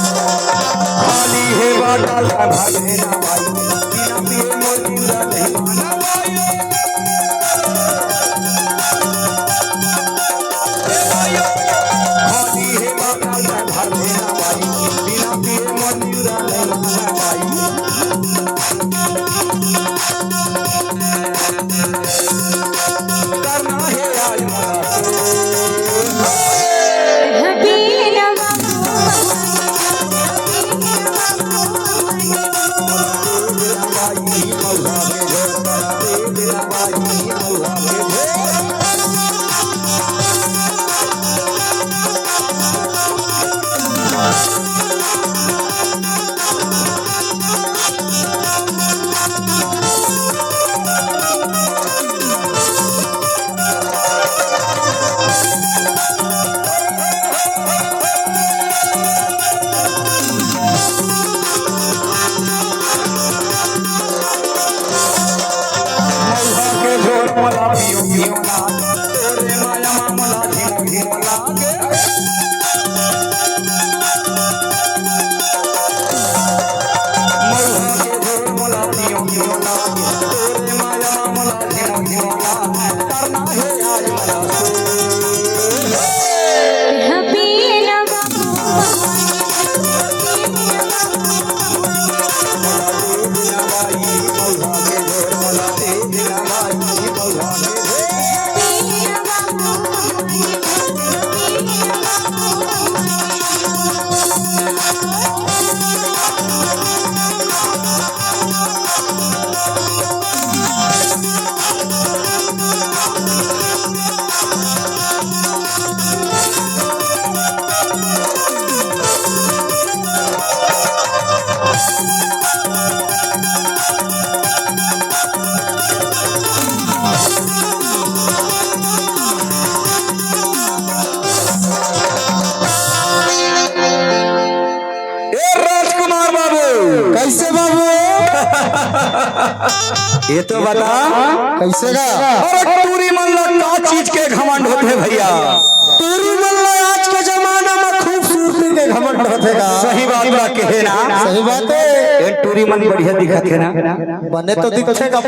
खाली है बाटा भागे ना भाई बिना पिए मोर जिंदा नहीं माना भाई खाली है बाटा भागे ना भाई बिना पिए मोर जिंदा नहीं माना भाई करना है आज मरा मला पियो पियो ना तेरे माया मामला घिमो घिमो लागे मौहा के झोर मला पियो पियो लागे तेरे माया मामला घिमो घिमो लागे करना है आज मला कैसे बाबू ये तो बता कैसे गा और टूरी मल्ला का चीज के घमंड होते भैया टूरी मल्ला आज के जमाना में खूबसूरती के घमंड होते का सही बात बा कहे ना सही बात है ये टूरी मन बढ़िया दिखत है ना बने तो दिखे का